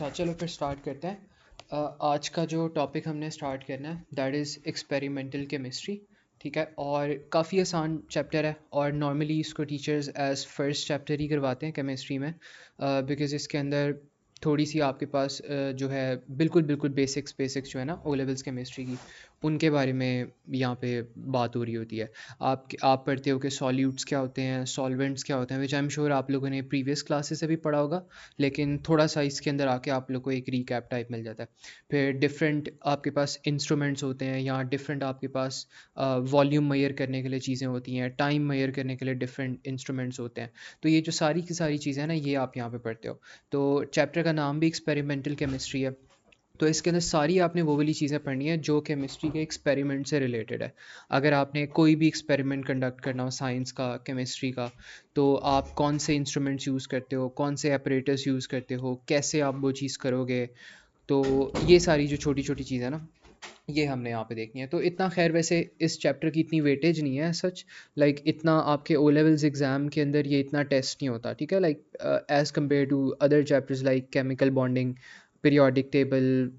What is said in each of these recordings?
अच्छा चलो फिर स्टार्ट करते हैं। आज का जो टॉपिक हमने स्टार्ट करना है दैट इज़ एक्सपेरिमेंटल केमिस्ट्री। ठीक है, और काफ़ी आसान चैप्टर है और नॉर्मली इसको टीचर्स एज फर्स्ट चैप्टर ही करवाते हैं केमिस्ट्री में, बिकॉज़ इसके अंदर थोड़ी सी आपके पास जो है बिल्कुल बिल्कुल बेसिक्स बेसिक्स जो है ना ओ लेवल्स केमिस्ट्री की, उनके बारे में यहाँ पे बात हो रही होती है। आप पढ़ते हो कि सॉल्यूट्स क्या होते हैं, सॉल्वेंट्स क्या होते हैं, विच आई एम श्योर आप लोगों ने प्रीवियस क्लासेस से भी पढ़ा होगा, लेकिन थोड़ा सा इसके अंदर आके आप लोग को एक रीकैप टाइप मिल जाता है। फिर डिफरेंट आपके पास इंस्ट्रूमेंट्स होते हैं या डिफरेंट आपके पास वॉल्यूम मेजर करने के लिए चीज़ें होती हैं, टाइम मेजर करने के लिए डिफरेंट इंस्ट्रूमेंट्स होते हैं। तो ये जो सारी की सारी चीज़ें हैं ना, ये आप यहाँ पे पढ़ते हो। तो चैप्टर का नाम भी एक्सपेरिमेंटल केमिस्ट्री है। तो इसके अंदर सारी आपने वो वाली चीज़ें पढ़नी है जो केमिस्ट्री के एक्सपेरिमेंट से रिलेटेड है। अगर आपने कोई भी एक्सपेरिमेंट कंडक्ट करना हो साइंस का, केमिस्ट्री का, तो आप कौन से इंस्ट्रूमेंट्स यूज़ करते हो, कौन से ऑपरेटर्स यूज़ करते हो, कैसे आप वो चीज़ करोगे। तो ये सारी जो छोटी छोटी चीज़ें हैं ना, ये हमने यहाँ पे देखनी है। तो इतना खैर वैसे इस चैप्टर की इतनी वेटेज नहीं है सच, लाइक इतना आपके ओ लेवल्स एग्ज़ाम के अंदर ये इतना टेस्ट नहीं होता, ठीक है, like as compare to other chapters like chemical bonding, periodic table,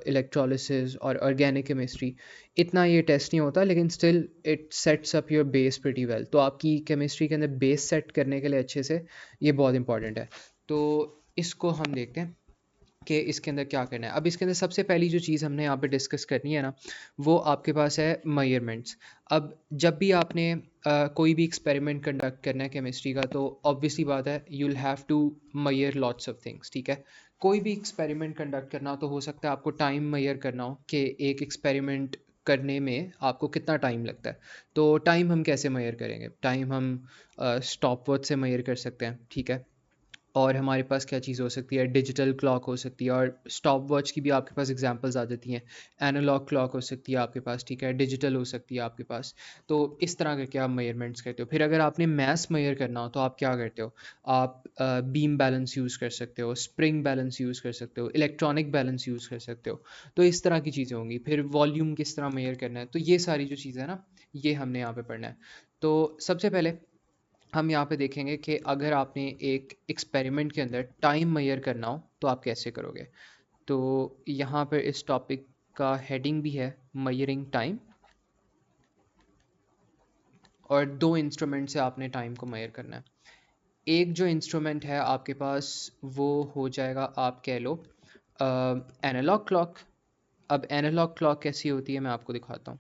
electrolysis और ऑर्गेनिक केमिस्ट्री। इतना ये टेस्ट नहीं होता, लेकिन still it sets up your base pretty well. तो आपकी केमिस्ट्री के अंदर बेस सेट करने के लिए अच्छे से ये बहुत इंपॉर्टेंट है। तो इसको हम देखते हैं कि इसके अंदर क्या करना है। अब इसके अंदर सबसे पहली जो चीज़ हमने यहाँ पे डिस्कस करनी है ना, वो आपके पास है मेजरमेंट्स। अब जब भी आपने कोई भी एक्सपेरिमेंट कंडक्ट करना है केमिस्ट्री का, तो ऑब्वियसली बात है you will have to measure lots of things. ठीक है, कोई भी एक्सपेरिमेंट कंडक्ट करना हो तो हो सकता है आपको टाइम मेजर करना हो कि एक एक्सपेरिमेंट करने में आपको कितना टाइम लगता है। तो टाइम हम कैसे मेजर करेंगे? टाइम हम स्टॉप वॉच से मेजर कर सकते हैं, ठीक है। और हमारे पास क्या चीज़ हो सकती है, डिजिटल क्लॉक हो सकती है, और स्टॉप वॉच की भी आपके पास एग्जांपल्स आ जाती हैं। एनालॉग क्लॉक हो सकती है आपके पास, ठीक है, डिजिटल हो सकती है आपके पास। तो इस तरह करके आप मेजरमेंट्स करते हो। फिर अगर आपने मैथ मेजर करना हो तो आप क्या करते हो? आप बीम बैलेंस यूज़ कर सकते हो, स्प्रिंग बैलेंस यूज़ कर सकते हो, इलेक्ट्रॉनिक बैलेंस यूज़ कर सकते हो। तो इस तरह की चीज़ें होंगी। फिर वॉल्यूम किस तरह मेजर करना है, तो ये सारी जो चीज़ें हैं ना, ये हमने यहाँ पे पढ़ना है। तो सबसे पहले हम यहाँ पे देखेंगे कि अगर आपने एक एक्सपेरिमेंट के अंदर टाइम मेजर करना हो तो आप कैसे करोगे। तो यहाँ पर इस टॉपिक का हेडिंग भी है मेजरिंग टाइम, और दो इंस्ट्रूमेंट से आपने टाइम को मेजर करना है। एक जो इंस्ट्रूमेंट है आपके पास, वो हो जाएगा, आप कह लो, एनालॉग क्लॉक। अब एनालॉग क्लॉक कैसी होती है मैं आपको दिखाता हूँ।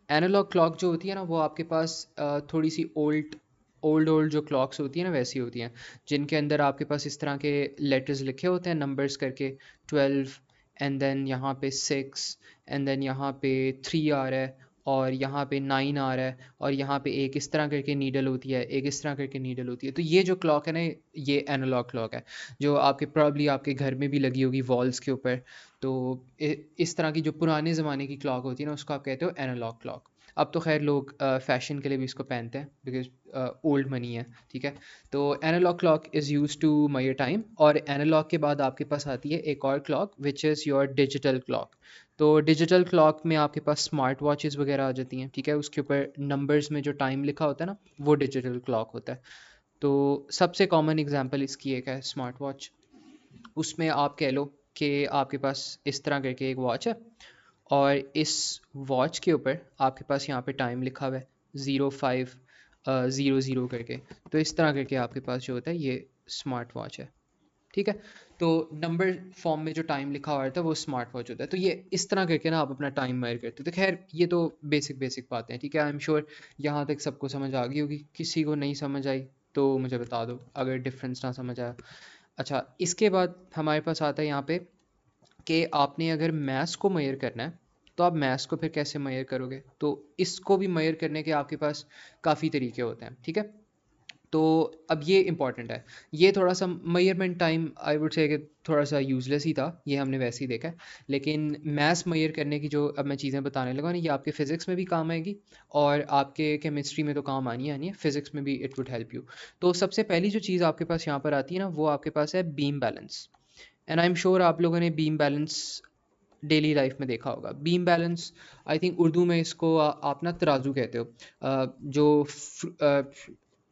एनालॉग क्लॉक जो होती है ना, वो आपके पास थोड़ी सी ओल्ड ओल्ड ओल्ड जो क्लॉक्स होती हैं ना, वैसी होती हैं, जिनके अंदर आपके पास इस तरह के लेटर्स लिखे होते हैं, नंबर्स करके, 12, एंड देन यहाँ पे 6, एंड देन यहाँ पे 3 आ रहा है, और यहाँ पे 9 आ रहा है, और यहाँ पे एक इस तरह करके नीडल होती है, एक इस तरह करके नीडल होती है। तो ये जो क्लॉक है ना, ये एनालॉग क्लॉक है, जो आपके प्रॉब्ली आपके घर में भी लगी होगी वॉल्स के ऊपर। तो इस तरह की जो पुराने ज़माने की क्लॉक होती है ना, उसको आप कहते हो एनालॉग क्लॉक। अब तो खैर लोग फ़ैशन के लिए भी इसको पहनते हैं, बिकॉज ओल्ड मनी है, ठीक है। तो analogue clock is use to measure time, और एनालॉग के बाद आपके पास आती है एक और clock which is your digital clock. तो डिजिटल क्लॉक में आपके पास स्मार्ट वॉचेस वगैरह आ जाती हैं, ठीक है, उसके ऊपर नंबर्स में जो टाइम लिखा होता है ना, वो डिजिटल क्लॉक होता है। तो सबसे कॉमन एग्जांपल इसकी एक है स्मार्ट वॉच। उसमें आप कह लो कि आपके पास इस तरह करके एक वॉच है, और इस वॉच के ऊपर आपके पास यहाँ पे टाइम लिखा हुआ है 0500 करके। तो इस तरह करके आपके पास जो होता है ये स्मार्ट वॉच है, ठीक है। तो नंबर फॉर्म में जो टाइम लिखा हुआ रहता है वो स्मार्ट वॉच होता है। तो ये इस तरह करके ना आप अपना टाइम मेजर करते हो। तो खैर ये तो बेसिक बेसिक बातें हैं, ठीक है। आई एम श्योर यहाँ तक सबको समझ आ गई होगी। किसी को नहीं समझ आई तो मुझे बता दो अगर डिफरेंस ना समझ आया। अच्छा, इसके बाद हमारे पास आता है यहाँ पे कि आपने अगर मैथ्स को मेजर करना है, तो आप मैथ्स को फिर कैसे मेजर करोगे। तो इसको भी मेजर करने के आपके पास काफ़ी तरीके होते हैं, ठीक है। तो अब ये इंपॉर्टेंट है, ये थोड़ा सा measurement time I would say कि थोड़ा सा यूजलेस ही था, ये हमने वैसे ही देखा है। लेकिन मैथ्स मेजर करने की जो अब मैं चीज़ें बताने लगा ना, ये आपके फिज़िक्स में भी काम आएगी, और आपके केमिस्ट्री में तो काम आनी है, फिज़िक्स में भी इट वुड हेल्प यू। तो सबसे पहली जो चीज़ आपके पास यहाँ पर आती है ना, वो आपके पास है beam balance. And I am sure आप लोगों ने बीम बैलेंस डेली लाइफ में देखा होगा। Beam balance, I think Urdu में इसको आप ना तराजू कहते हो। जो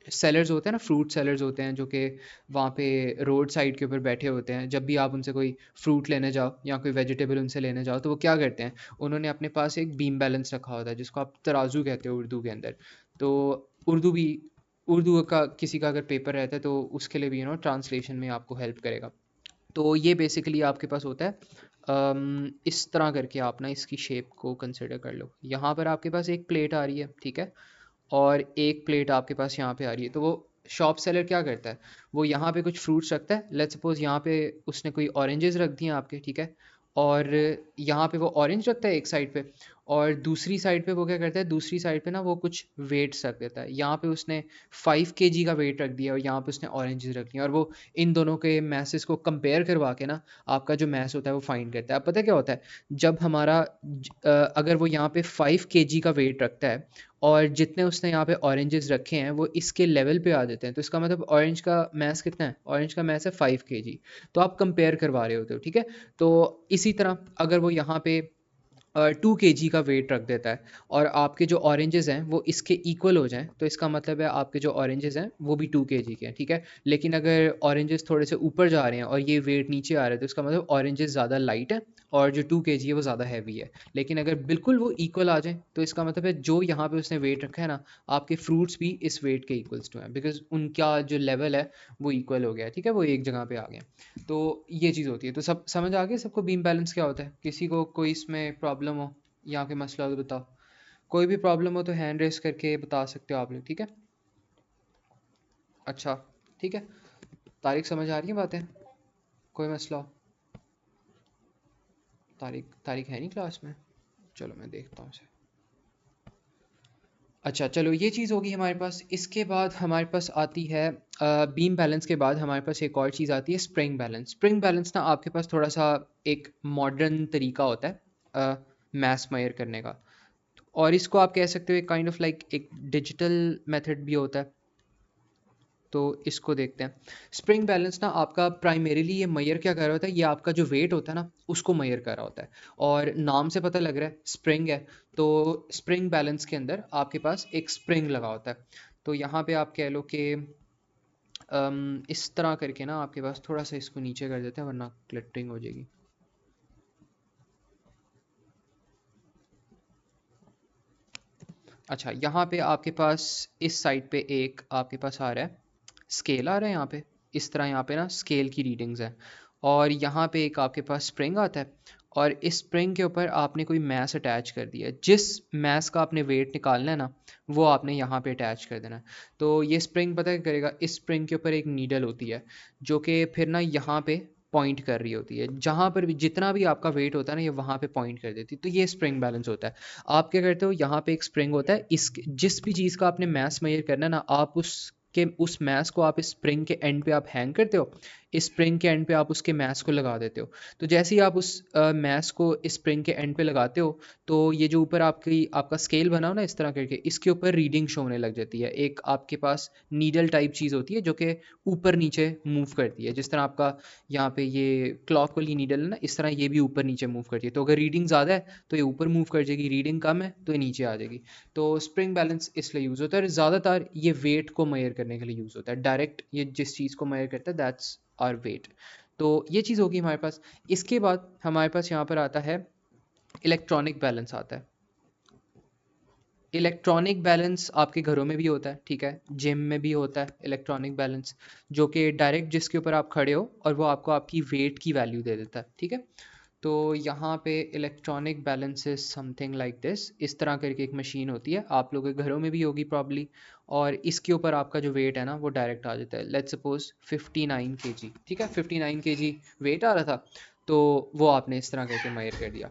सेलर्स होते हैं ना, फ्रूट सेलर्स होते हैं जो कि वहाँ पे रोड साइड के ऊपर बैठे होते हैं। जब भी आप उनसे कोई फ्रूट लेने जाओ या कोई वेजिटेबल उनसे लेने जाओ तो वो क्या करते हैं, उन्होंने अपने पास एक बीम बैलेंस रखा होता है जिसको आप तराजू कहते हो उर्दू के अंदर। तो उर्दू भी, उर्दू का किसी का अगर पेपर रहता है तो उसके लिए भी ट्रांसलेशन में आपको हेल्प करेगा। तो ये बेसिकली आपके पास होता है। इस तरह करके आप ना इसकी शेप को कंसिडर कर लो। यहाँ पर आपके पास एक प्लेट आ रही है, ठीक है, और एक प्लेट आपके पास यहाँ पे आ रही है। तो वो शॉप सेलर क्या करता है, वो यहाँ पे कुछ फ्रूट्स रखता है। लेट्स सपोज यहाँ पे उसने कोई ऑरेंजेस रख दिए आपके, ठीक है, और यहाँ पे वो ऑरेंज रखता है एक साइड पे, और दूसरी साइड पे वो क्या करता है, दूसरी साइड पे ना वो कुछ वेट्स रख देता है। यहाँ पे उसने 5 kg का वेट रख दिया और यहाँ पे उसने ऑरेंजेस रख दिया, और वो इन दोनों के मैसेस को कंपेयर करवा के ना आपका जो मैस होता है वो फाइंड करता है। अब पता है क्या होता है, जब हमारा अगर वो यहाँ पे 5 kg का वेट रखता है और जितने उसने यहाँ पे ऑरेंजेस रखे हैं वो इसके लेवल पे आ जाते हैं, तो इसका मतलब ऑरेंज का मैस कितना है, ऑरेंज का मैस है 5 kg। तो आप कंपेयर करवा रहे होते हो, ठीक है। तो इसी तरह अगर वो यहाँ पे 2 kg का वेट रख देता है और आपके जो ऑरेंजेस हैं वो इसके इक्वल हो जाएं, तो इसका मतलब है आपके जो ऑरेंजेस हैं वो भी 2 kg के हैं, ठीक है। लेकिन अगर ऑरेंजेस थोड़े से ऊपर जा रहे हैं और ये वेट नीचे आ रहा है तो इसका मतलब ऑरेंजेस ज़्यादा लाइट है और जो 2 kg है वो ज़्यादा हैवी है। लेकिन अगर बिल्कुल वो इक्वल आ जाए तो इसका मतलब है जो यहाँ पे उसने वेट रखा है ना, आपके फ्रूट्स भी इस वेट के इक्वल्स टू हैं, बिकॉज उनका जो लेवल है वो इक्वल हो गया है, ठीक है, वो एक जगह पे आ गए हैं। तो ये चीज़ होती है। तो सब समझ आ गया सबको बीम बैलेंस क्या होता है? किसी को कोई इसमें प्रॉब्लम हो या कोई मसला हो तो बताओ। कोई भी प्रॉब्लम हो तो हैंड रेस करके बता सकते हो आप लोग, ठीक है। अच्छा, ठीक है। तारीख समझ आ रही है बातें? कोई मसला हो? तारीख तारीख है नहीं क्लास में? चलो मैं देखता हूँ उसे। अच्छा चलो, ये चीज़ होगी हमारे पास। इसके बाद हमारे पास आती है बीम बैलेंस के बाद हमारे पास एक और चीज़ आती है, स्प्रिंग बैलेंस। स्प्रिंग बैलेंस ना आपके पास थोड़ा सा एक मॉडर्न तरीका होता है मैथ्स मेजर करने का, और इसको आप कह सकते हो एक काइंड ऑफ लाइक एक डिजिटल मेथड भी होता है। तो इसको देखते हैं। स्प्रिंग बैलेंस ना आपका प्राइमरीली ये मेजर क्या कर रहा होता है, ये आपका जो वेट होता है ना उसको मेजर कर रहा होता है। और नाम से पता लग रहा है स्प्रिंग है, तो स्प्रिंग बैलेंस के अंदर आपके पास एक स्प्रिंग लगा होता है। तो यहाँ पे आप कह लो कि इस तरह करके ना आपके पास, थोड़ा सा इसको नीचे कर देते हैं वरना क्लटरिंग हो जाएगी। अच्छा, यहाँ पे आपके पास इस साइड पे एक आपके पास आ रहा है स्केल, आ रहा है यहाँ पे। इस तरह यहाँ पे ना स्केल की रीडिंग्स हैं, और यहाँ पे एक आपके पास स्प्रिंग आता है, और इस स्प्रिंग के ऊपर आपने कोई मैस अटैच कर दिया है। जिस मैस का आपने वेट निकालना है ना वो आपने यहाँ पे अटैच कर देना है। तो ये स्प्रिंग पता क्या करेगा, इस स्प्रिंग के ऊपर एक नीडल होती है जो कि फिर ना यहाँ पे पॉइंट कर रही होती है। जहाँ पर भी जितना भी आपका वेट होता है ना ये वहाँ पे पॉइंट कर देती है। तो ये स्प्रिंग बैलेंस होता है। आप क्या करते हो, यहाँ पे एक स्प्रिंग होता है, इस जिस भी चीज़ का आपने मैस मेजर करना है ना, आप उस मैस को आप इस स्प्रिंग के एंड पे आप हैंग करते हो, इस स्प्रिंग के एंड पे आप उसके मैस को लगा देते हो। तो जैसे ही आप उस मैस को इस स्प्रिंग के एंड पे लगाते हो तो ये जो ऊपर आपका स्केल बना हो ना इस तरह करके, इसके ऊपर रीडिंग शो होने लग जाती है। एक आपके पास नीडल टाइप चीज़ होती है जो कि ऊपर नीचे मूव करती है। जिस तरह आपका यहाँ पे ये क्लॉक वाली नीडल है ना, इस तरह ये भी ऊपर नीचे मूव करती है। तो अगर रीडिंग ज़्यादा है तो ये ऊपर मूव कर जाएगी, रीडिंग कम है तो ये नीचे आ जाएगी। तो स्प्रिंग बैलेंस इसलिए यूज़ होता है। ज़्यादातर ये वेट को मेजर करने के लिए यूज़ होता है। डायरेक्ट ये जिस चीज़ को मेजर करता है दैट्स आवर वेट। तो ये चीज़ होगी हमारे पास। इसके बाद हमारे पास यहाँ पर आता है इलेक्ट्रॉनिक बैलेंस आता है। इलेक्ट्रॉनिक बैलेंस आपके घरों में भी होता है, ठीक है, जिम में भी होता है इलेक्ट्रॉनिक बैलेंस, जो कि डायरेक्ट जिसके ऊपर आप खड़े हो और वो आपको आपकी वेट की वैल्यू दे देता है, ठीक है। तो यहाँ पे electronic balance is something like this. इस तरह करके एक मशीन होती है, आप लोगों के घरों में भी होगी प्रॉब्ली, और इसके ऊपर आपका जो वेट है ना वो डायरेक्ट आ जाता है। लेट्स सपोज 59 kg, ठीक है, 59 kg वेट आ रहा था, तो वो आपने इस तरह करके मेजर कर दिया।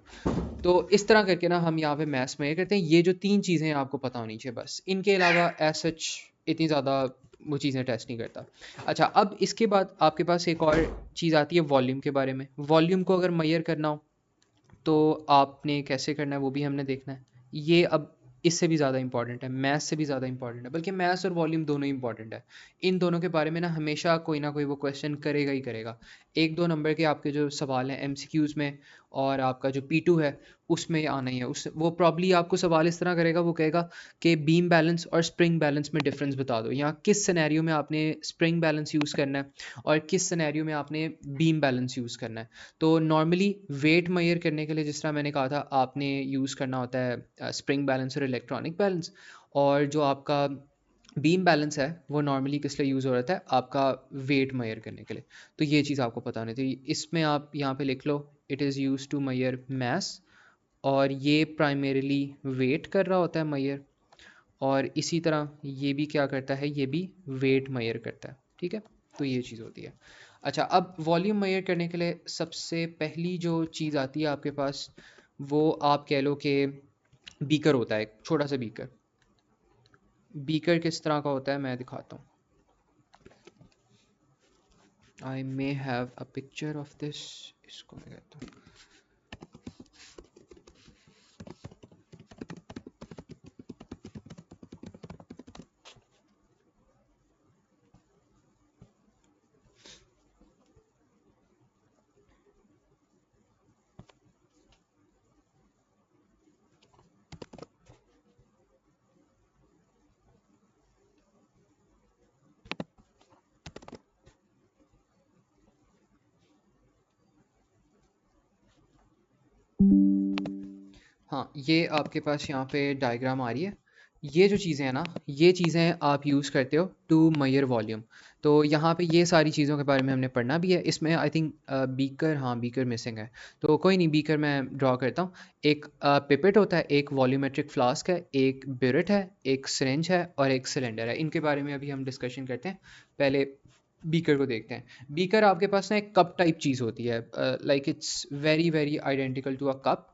तो इस तरह करके ना हम यहाँ पे मैथ्स में ये करते हैं। ये जो तीन चीज़ें आपको पता होनी चाहिए बस, इनके अलावा एज सच इतनी ज़्यादा वो चीज़ें टेस्ट नहीं करता। अच्छा, अब इसके बाद आपके पास एक और चीज़ आती है वॉल्यूम के बारे में। वॉल्यूम को अगर मेजर करना हो तो आपने कैसे करना है वो भी हमने देखना है। ये अब इससे भी ज़्यादा इंपॉर्टेंट है, मैथ्स से भी ज़्यादा इंपॉर्टेंट है, बल्कि मैथ्स और वॉल्यूम दोनों ही इंपॉर्टेंट है। इन दोनों के बारे में ना कोई वो क्वेश्चन करेगा ही करेगा। 1-2 नंबर के आपके जो सवाल हैं एमसीक्यूज़ में, और आपका जो P2 है उसमें ये आना ही है। उस वो प्रॉब्ली आपको सवाल इस तरह करेगा, वो कहेगा कि बीम बैलेंस और स्प्रिंग बैलेंस में डिफरेंस बता दो, यहाँ किस सिनेरियो में आपने स्प्रिंग बैलेंस यूज़ करना है और किस सिनेरियो में आपने बीम बैलेंस यूज़ करना है। तो नॉर्मली वेट मेजर करने के लिए जिस तरह मैंने कहा था, आपने यूज़ करना होता है स्प्रिंग बैलेंस और इलेक्ट्रॉनिक बैलेंस। और जो आपका बीम बैलेंस है वो नॉर्मली किस लिए यूज़ हो रहा है, आपका वेट मेजर करने के लिए। तो ये चीज़ आपको पता होनी चाहिए। इसमें आप यहाँ पे लिख लो, it is use to measure mass, और ये प्राइमरीली वेट कर रहा होता है मेजर। और इसी तरह ये भी क्या करता है, ये भी वेट मेजर करता है, ठीक है। तो ये चीज़ होती है। अच्छा, अब वॉल्यूम मेजर करने के लिए सबसे पहली जो चीज़ आती है आपके पास, वो आप कह लो कि बीकर होता है, एक छोटा सा बीकर। बीकर किस तरह का होता है मैं दिखाता हूँ। I may have a picture of this, इसको मैं कहता हूँ। हाँ, ये आपके पास यहाँ पे डायग्राम आ रही है। ये जो चीज़ें हैं ना, ये चीज़ें आप यूज़ करते हो टू मेजर वॉल्यूम। तो यहाँ पे ये सारी चीज़ों के बारे में हमने पढ़ना भी है। इसमें आई थिंक बीकर, हाँ बीकर मिसिंग है, तो कोई नहीं, बीकर मैं ड्रॉ करता हूँ। एक पिपेट होता है, एक वॉल्यूमेट्रिक फ्लास्क है, एक ब्यूरेट है, एक सिरिंज है और एक सिलेंडर है। इनके बारे में अभी हम डिस्कशन करते हैं। पहले बीकर को देखते हैं। बीकर आपके पास ना एक कप टाइप चीज़ होती है, like it's very very identical to a cup.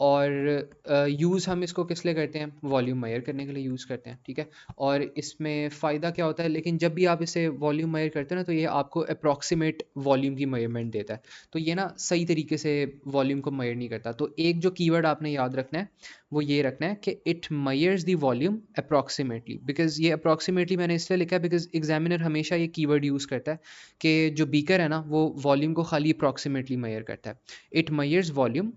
और यूज़ हम इसको किस लिए करते हैं, वॉल्यूम मेजर करने के लिए यूज़ करते हैं, ठीक है। और इसमें फ़ायदा क्या होता है, लेकिन जब भी आप इसे वॉल्यूम मेजर करते हैं ना, तो ये आपको अप्रॉक्सीमेट वॉल्यूम की मेजरमेंट देता है। तो ये ना सही तरीके से वॉल्यूम को मेजर नहीं करता। तो एक जो कीवर्ड आपने याद रखना है, वो ये रखना है कि it measures the volume approximately. Because ये अप्रॉक्सीमेटली मैंने इसलिए लिखा है बिकॉज एग्जामिनर हमेशा ये कीवर्ड यूज़ करता है कि जो बीकर है ना, वो वॉल्यूम को खाली अप्रॉक्सीमेटली मेजर करता है। इट मेजर्स वॉल्यूम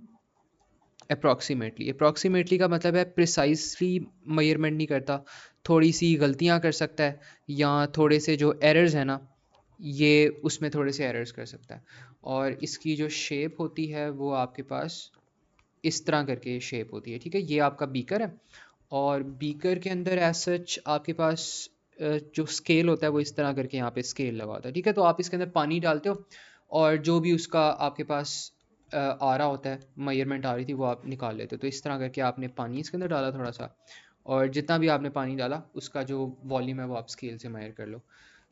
अप्रॉक्सीमेटली का मतलब है प्रिसाइसली मेजरमेंट नहीं करता, थोड़ी सी गलतियां कर सकता है, या थोड़े से जो एरर्स है ना, ये उसमें थोड़े से एरर्स कर सकता है। और इसकी जो शेप होती है वो आपके पास इस तरह करके शेप होती है, ठीक है। ये आपका बीकर है, और बीकर के अंदर एज सच आपके पास जो स्केल होता है वो इस तरह करके यहाँ पे स्केल लगा होता है, ठीक है। तो आप इसके अंदर पानी डालते हो, और जो भी उसका आपके पास आ रहा होता है, मेजरमेंट आ रही थी, वो आप निकाल लेते हो। तो इस तरह करके आपने पानी इसके अंदर डाला थोड़ा सा, और जितना भी आपने पानी डाला उसका जो वॉल्यूम है वो आप स्केल से मेजर कर लो।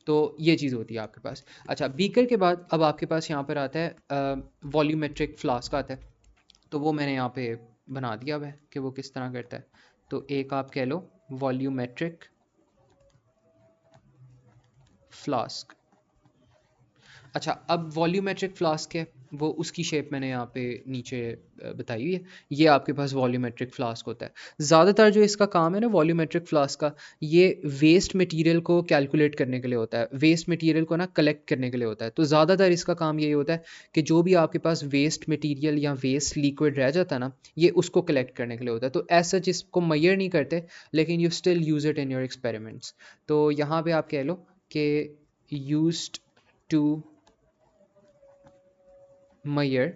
तो ये चीज़ होती है आपके पास। अच्छा, बीकर के बाद अब आपके पास यहाँ पर आता है वॉल्यूमेट्रिक फ्लास्क आता है। तो वो मैंने यहाँ पे बना दिया हुआ है कि वो किस तरह करता है। तो एक आप कह लो वॉल्यूमेट्रिक फ्लास्क। अच्छा, अब वॉल्यूमेट्रिक फ्लास्क है, वो उसकी शेप मैंने यहाँ पे नीचे बताई हुई है। ये आपके पास वॉल्यूमेट्रिक फ्लास्क होता है। ज़्यादातर जो इसका काम है ना वॉल्यूमेट्रिक फ्लास्क का, ये वेस्ट मटेरियल को कैलकुलेट करने के लिए होता है, वेस्ट मटेरियल को ना कलेक्ट करने के लिए होता है। तो ज़्यादातर इसका काम यही होता है कि जो भी आपके पास वेस्ट मटेरियल या वेस्ट लिक्विड रह जाता है ना, ये उसको कलेक्ट करने के लिए होता है। तो ऐसा इसको मेजर नहीं करते, लेकिन you still use it in your experiments. तो यहाँ पे आप कह लो कि used to measure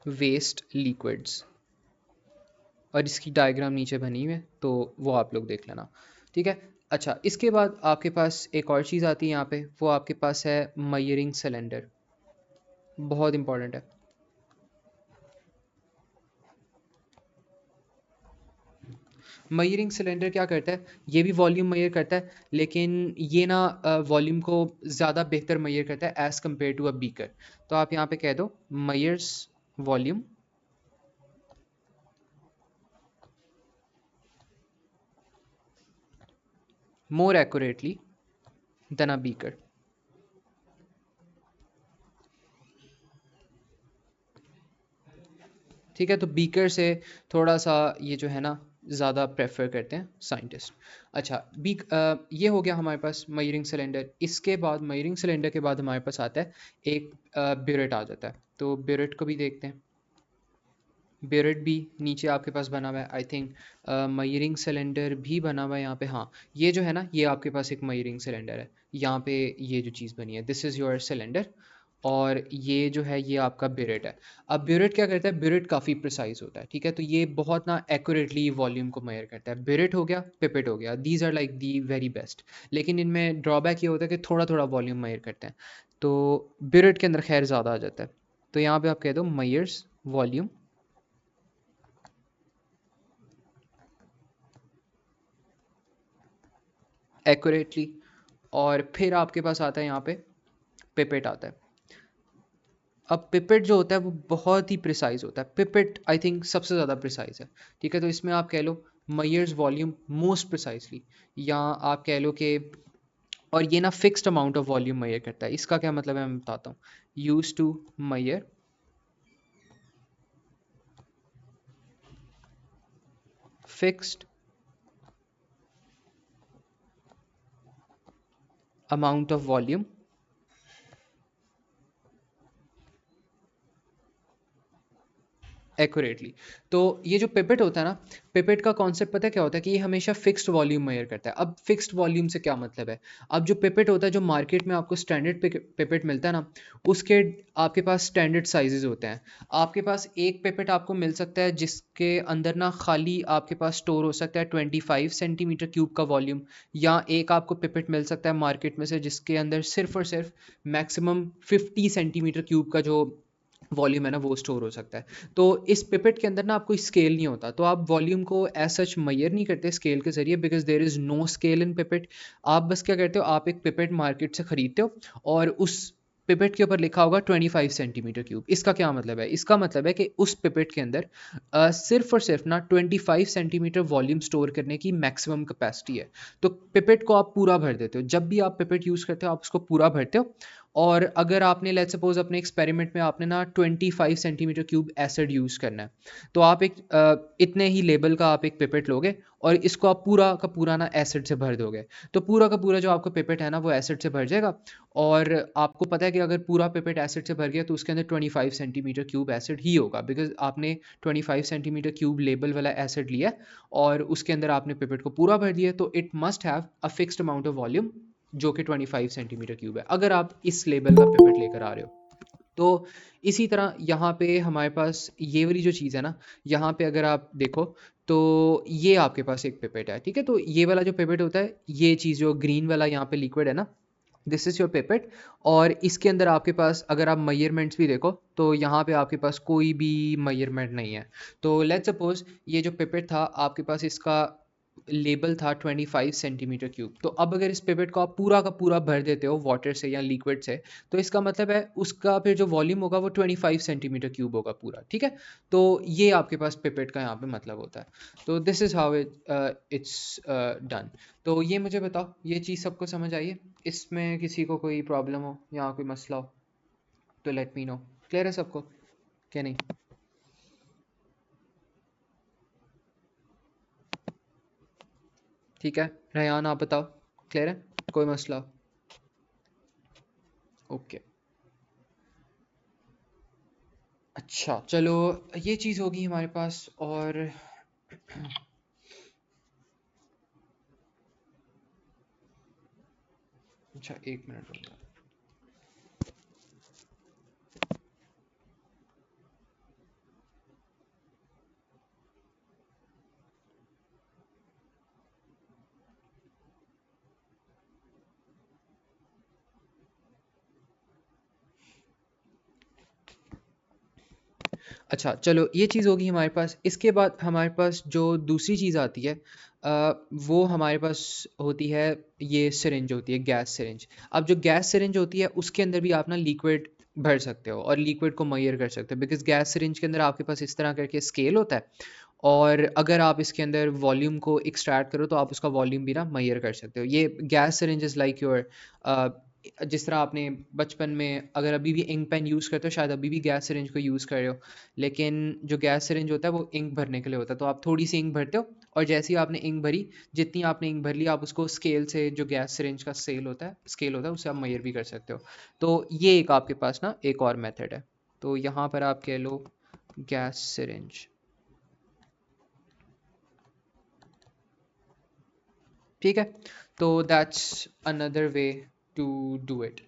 waste liquids, और इसकी डायग्राम नीचे बनी हुई है, तो वो आप लोग देख लेना, ठीक है। अच्छा, इसके बाद आपके पास एक और चीज़ आती है यहाँ पे, वो आपके पास है मयरिंग सिलेंडर। बहुत इंपॉर्टेंट है। मयरिंग सिलेंडर क्या करता है, ये भी वॉल्यूम मेजर करता है, लेकिन ये ना वॉल्यूम को ज़्यादा बेहतर मेजर करता है as compare to a beaker. तो आप यहाँ पे कह दो measures volume more accurately than a beaker. ठीक है, तो बीकर से थोड़ा सा ये जो है ना, ज़्यादा प्रेफर करते हैं साइंटिस्ट। अच्छा, ये हो गया हमारे पास मयरिंग सिलेंडर। इसके बाद मयरिंग सिलेंडर के बाद हमारे पास आता है एक ब्यूरेट आ जाता है। तो ब्यूरेट को भी देखते हैं। ब्यूरेट भी नीचे आपके पास बना हुआ है, आई थिंक मयरिंग सिलेंडर भी बना हुआ है यहाँ पे। हाँ, ये जो है ना, ये आपके पास एक मयरिंग सिलेंडर है। यहाँ पे ये जो चीज़ बनी है, दिस इज़ योर सिलेंडर, और ये जो है ये आपका ब्यूरेट है। अब ब्यूरेट क्या करता है, ब्यूरेट काफ़ी प्रिसाइज होता है, ठीक है। तो ये बहुत ना एक्यूरेटली वॉल्यूम को मेजर करता है। ब्यूरेट हो गया, पिपेट हो गया, these are like the very best. लेकिन इनमें ड्रॉबैक ये होता है कि थोड़ा थोड़ा वॉल्यूम मेजर करते हैं। तो ब्यूरेट के अंदर खैर ज़्यादा आ जाता है। तो यहाँ पे आप कह दो मयर्स वॉल्यूम एक्यूरेटली। और फिर आपके पास आता है यहाँ पे पिपेट आता है। अब पिपेट जो होता है वो बहुत ही प्रिसाइज होता है। पिपेट आई थिंक सबसे ज़्यादा प्रिसाइज है, ठीक है। तो इसमें आप कह लो मयर्स वॉल्यूम मोस्ट प्रिसाइजली, या आप कह लो कि, और ये ना fixed amount of volume measure करता है। इसका क्या मतलब है मैं बताता हूँ। Use to measure fixed amount of volume accurately. तो ये जो पिपेट होता है ना, पिपेट का कॉन्सेप्ट पता है क्या होता है, कि ये हमेशा फिक्स्ड वॉल्यूम मेजर करता है। अब फिक्स्ड वॉल्यूम से क्या मतलब है। अब जो पिपेट होता है, जो मार्केट में आपको स्टैंडर्ड पिपेट मिलता है ना, उसके आपके पास स्टैंडर्ड साइजेस होते हैं। आपके पास एक पिपेट आपको मिल सकता है जिसके अंदर ना खाली आपके पास स्टोर हो सकता है 25 सेंटीमीटर क्यूब का वॉल्यूम, या एक आपको पिपेट मिल सकता है मार्केट में से जिसके अंदर सिर्फ और सिर्फ मैक्सिमम 50 सेंटीमीटर क्यूब का जो वॉल्यूम है ना वो स्टोर हो सकता है। तो इस पिपेट के अंदर ना आपको स्केल नहीं होता, तो आप वॉल्यूम को एज सच मेजर नहीं करते स्केल के जरिए, because there is no scale in pipette. आप बस क्या करते हो, आप एक पिपेट मार्केट से खरीदते हो और उस पिपेट के ऊपर लिखा होगा 25 सेंटीमीटर क्यूब। इसका क्या मतलब है, इसका मतलब है कि उस पिपेट के अंदर सिर्फ और सिर्फ ना 25 सेंटीमीटर वॉल्यूम स्टोर करने की मैक्सिमम कैपेसिटी है। तो पिपेट को आप पूरा भर देते हो। जब भी आप पिपेट यूज़ करते हो आप उसको पूरा भरते हो। और अगर आपने लेट्स सपोज अपने एक्सपेरिमेंट में आपने ना 25 सेंटीमीटर क्यूब एसिड यूज़ करना है, तो आप एक इतने ही लेवल का आप एक पिपेट लोगे और इसको आप पूरा का पूरा ना एसिड से भर दोगे। तो पूरा का पूरा जो आपका पिपेट है ना वो एसिड से भर जाएगा। और आपको पता है कि अगर पूरा पिपेट एसिड से भर गया तो उसके अंदर 25 सेंटीमीटर क्यूब एसिड ही होगा, बिकॉज आपने 25 सेंटीमीटर क्यूब लेबल वाला एसिड लिया है और उसके अंदर आपने पिपेट को पूरा भर दिया, तो it must have a fixed amount of volume जो कि 25 सेंटीमीटर क्यूब है, अगर आप इस लेवल का पिपेट लेकर आ रहे हो। तो इसी तरह यहाँ पे हमारे पास ये वाली जो चीज़ है ना, यहाँ पे अगर आप देखो तो ये आपके पास एक पिपेट है, ठीक है। तो ये वाला जो पिपेट होता है, ये चीज़ जो ग्रीन वाला यहाँ पे लिक्विड है ना, दिस इज़ योर पिपेट। और इसके अंदर आपके पास अगर आप मेजरमेंट्स भी देखो तो यहाँ पे आपके पास कोई भी मेजरमेंट नहीं है। तो लेट्स सपोज ये जो पिपेट था आपके पास, इसका लेबल था 25 सेंटीमीटर क्यूब। तो अब अगर इस पिपेट को आप पूरा का पूरा भर देते हो वाटर से या लिक्विड से, तो इसका मतलब है उसका फिर जो वॉल्यूम होगा वो 25 सेंटीमीटर क्यूब होगा पूरा, ठीक है। तो ये आपके पास पिपेट का यहाँ पे मतलब होता है। तो this is how it's done. तो ये मुझे बताओ, ये चीज़ सबको समझ आई है? इसमें किसी को कोई प्रॉब्लम हो या कोई मसला हो तो लेट मी नो। क्लियर है सबको, क्या नहीं? ठीक है, रेहान आप बताओ, क्लियर है, कोई मसला? ओके। अच्छा चलो, ये चीज़ होगी हमारे पास। और अच्छा, एक मिनट रुको। अच्छा चलो, ये चीज़ होगी हमारे पास। इसके बाद हमारे पास जो दूसरी चीज़ आती है वो हमारे पास होती है, ये सिरिंज होती है, गैस सिरिंज। अब जो गैस सिरिंज होती है उसके अंदर भी आप ना लिक्विड भर सकते हो और लिक्विड को मेजर कर सकते हो, बिकॉज गैस सिरिंज के अंदर आपके पास इस तरह करके स्केल होता है। और अगर आप इसके अंदर वॉल्यूम को एक्सट्रैक्ट करो तो आप उसका वॉल्यूम भी ना मेजर कर सकते हो। ये gas syringe is like your जिस तरह आपने बचपन में अगर अभी भी इंक पेन यूज़ करते हो, शायद अभी भी गैस सिरिंज को यूज़ कर रहे हो, लेकिन जो गैस सिरिंज होता है वो इंक भरने के लिए होता है। तो आप थोड़ी सी इंक भरते हो और जैसे ही आपने इंक भरी, जितनी आपने इंक भर ली, आप उसको स्केल से, जो गैस सिरिंज का स्केल होता है, उससे आप मेजर भी कर सकते हो। तो ये एक आपके पास ना एक और मेथड है। तो यहाँ पर आप कह लो गैस सिरिंज, ठीक है। तो that's another way to do it.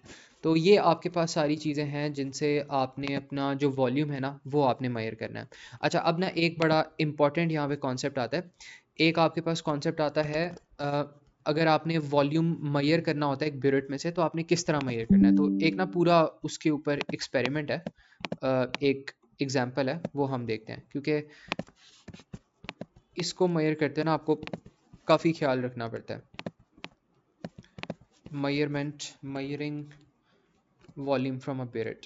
तो ये आपके पास सारी चीज़ें हैं जिनसे आपने अपना जो वॉल्यूम है ना वो आपने मेजर करना है। अच्छा, अब ना एक बड़ा इंपॉर्टेंट यहाँ पे कॉन्सेप्ट आता है। एक आपके पास कॉन्सेप्ट आता है, अ, अगर आपने वॉल्यूम मेजर करना होता है एक ब्यूरेट में से, तो आपने किस तरह मेजर करना है। तो एक ना पूरा उसके ऊपर एक्सपेरिमेंट है, एक एग्जाम्पल है, वो हम देखते हैं, क्योंकि इसको मेजर करते हैं ना आपको काफ़ी ख्याल रखना पड़ता है। मेजरिंग वॉल्यूम फ्रॉम अ बिरेट,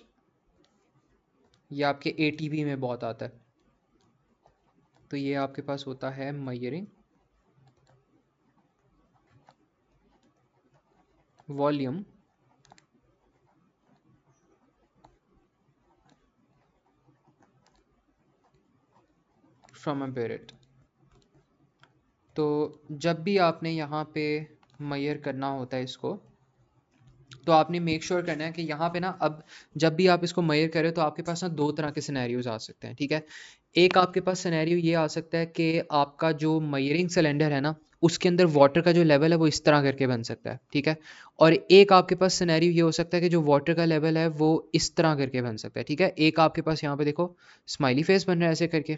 ये आपके एटीवी में बहुत आता है। तो ये आपके पास होता है मेजरिंग वॉल्यूम फ्रॉम अ बिरेट। तो जब भी आपने यहाँ पे मेजर करना होता है इसको, तो आपने मेक श्योर करना है कि यहाँ पे ना, अब जब भी आप इसको मेजर करें तो आपके पास ना दो तरह के सिनेरियोज आ सकते हैं, ठीक है। एक आपके पास सिनेरियो ये आ सकता है कि आपका जो मेजरिंग सिलेंडर है ना, उसके अंदर वाटर का जो लेवल है वो इस तरह करके बन सकता है, ठीक है। और एक आपके पास सिनेरियो ये हो सकता है कि जो वाटर का लेवल है वो इस तरह करके बन सकता है, ठीक है। एक आपके पास यहाँ पे देखो स्माइली फेस बन रहा है ऐसे करके,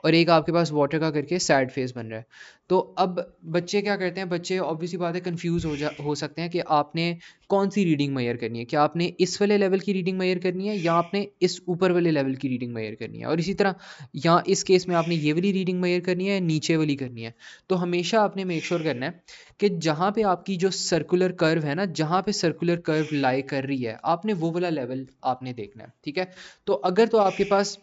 और एक आपके पास वाटर का करके सैड फेस बन रहा है। तो अब बच्चे क्या करते हैं, बच्चे ऑब्वियसली बात है कंफ्यूज हो सकते हैं कि आपने कौन सी रीडिंग मेजर करनी है, क्या आपने इस वाले लेवल की रीडिंग मेजर करनी है या आपने इस ऊपर वाले लेवल की रीडिंग मेजर करनी है। और इसी तरह यहाँ इस केस में आपने ये वाली रीडिंग मेजर करनी है या नीचे वाली करनी है। तो हमेशा आपने मेक श्योर करना है कि जहाँ पे आपकी जो सर्कुलर कर्व है ना, जहाँ पे सर्कुलर कर्व लाई कर रही है, आपने वो वाला लेवल आपने देखना है, ठीक है। तो अगर तो आपके पास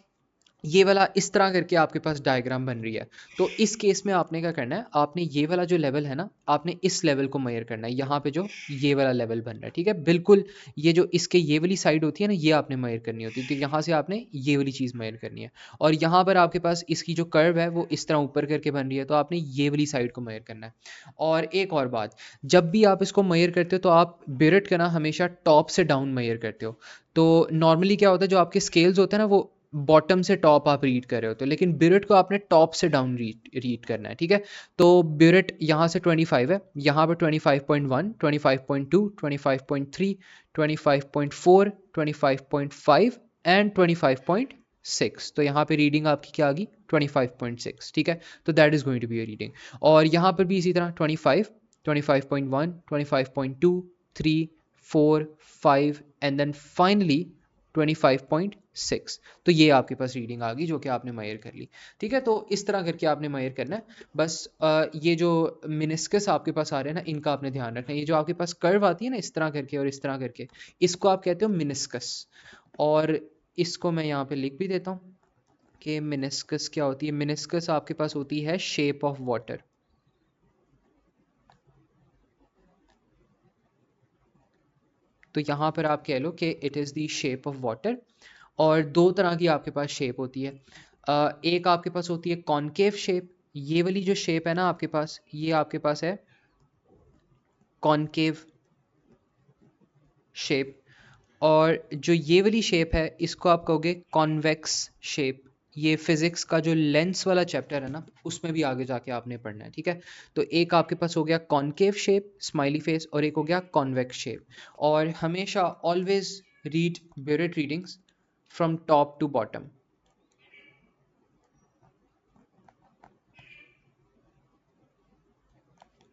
ये वाला इस तरह करके आपके पास डायग्राम बन रही है, तो इस केस में आपने क्या करना है, आपने ये वाला जो लेवल है ना, आपने इस लेवल को मेजर करना है, यहाँ पे जो ये वाला लेवल बन रहा है, ठीक है। बिल्कुल ये जो इसके ये वाली साइड होती है ना, ये आपने मेजर करनी होती है, तो यहाँ से आपने ये वाली चीज़ मेजर करनी है। और यहाँ पर आपके पास इसकी जो कर्व है वो इस तरह ऊपर करके बन रही है, तो आपने ये वाली साइड को मेजर करना है। और एक और बात, जब भी आप इसको मेजर करते हो तो आप बिरट का ना हमेशा टॉप से डाउन मेजर करते हो। तो नॉर्मली क्या होता है, जो आपके स्केल्स होते हैं ना, वो बॉटम से टॉप आप रीड कर रहे हो, तो लेकिन बिरट को आपने टॉप से डाउन रीड करना है, ठीक है। तो बिरट यहाँ से 25 है, यहाँ पर 25.1, 25.2, 25.3, 25.4, 25.5 एंड 25.6। तो यहाँ पे रीडिंग आपकी क्या आ गई, 25.6, ठीक है। तो that is going to be a reading. और यहाँ पर भी इसी तरह 25, 25.1, 25.2, 3, 4, 5 एंड देन फाइनली 25.6। तो ये आपके पास रीडिंग आ गई जो कि आपने मेजर कर ली, ठीक है। तो इस तरह करके आपने मेजर करना है। बस ये जो मिनिस्कस आपके पास आ रहे हैं ना, इनका आपने ध्यान रखना है। ये जो आपके पास कर्व आती है ना इस तरह करके और इस तरह करके, इसको आप कहते हो मिनिस्कस। और इसको मैं यहाँ पे लिख भी देता हूँ कि मिनिस्कस क्या होती है। मिनिस्कस आपके पास होती है शेप ऑफ वाटर। तो यहाँ पर आप कह लो कि it is the shape of water. और दो तरह की आपके पास शेप होती है। एक आपके पास होती है कॉनकेव शेप। ये वाली जो शेप है ना आपके पास, ये आपके पास है कॉनकेव शेप। और जो ये वाली शेप है इसको आप कहोगे कॉन्वेक्स शेप। ये फिजिक्स का जो लेंस वाला चैप्टर है ना, उसमें भी आगे जाके आपने पढ़ना है, ठीक है। तो एक आपके पास हो गया कॉनकेव शेप स्माइली फेस, और एक हो गया कॉन्वेक्स शेप। और हमेशा always read burette readings from top to bottom.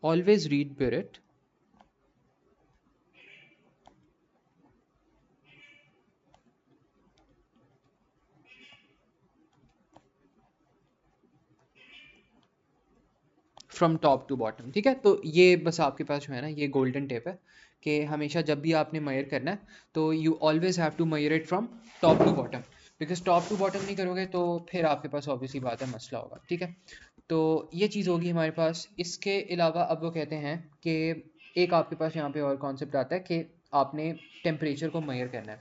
Always read Burett from top to bottom, ठीक है। तो ये बस आपके पास जो है ना, ये गोल्डन टेप है कि हमेशा जब भी आपने मेजर करना है तो you always have to measure it from top to bottom. Because top to bottom नहीं करोगे तो फिर आपके पास ऑब्वियसली बात है, मसला होगा, ठीक है। तो ये चीज़ होगी हमारे पास। इसके अलावा अब वो कहते हैं कि एक आपके पास यहाँ पे और कॉन्सेप्ट आता है कि आपने टेम्परेचर को मेजर करना है।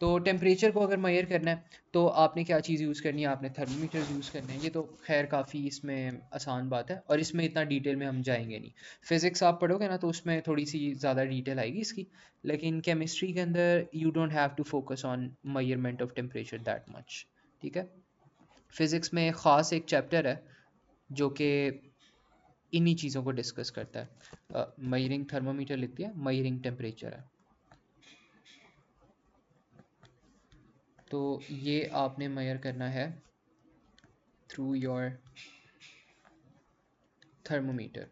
तो टेम्परेचर को अगर मेजर करना है तो आपने क्या चीज़ यूज़ करनी है, आपने थर्मोमीटर यूज़ करना है। ये तो खैर काफ़ी इसमें आसान बात है और इसमें इतना डिटेल में हम जाएंगे नहीं। फिज़िक्स आप पढ़ोगे ना तो उसमें थोड़ी सी ज़्यादा डिटेल आएगी इसकी, लेकिन केमिस्ट्री के अंदर you don't have to focus on measurement of temperature that much. ठीक है। फिज़िक्स में ख़ास एक चैप्टर है जो कि इन्हीं चीज़ों को डिस्कस करता है। मेजरिंग थर्मोमीटर लिख दिया, मेजरिंग टेम्परेचर है। तो ये आपने मेजर करना है थ्रू योर थर्मोमीटर।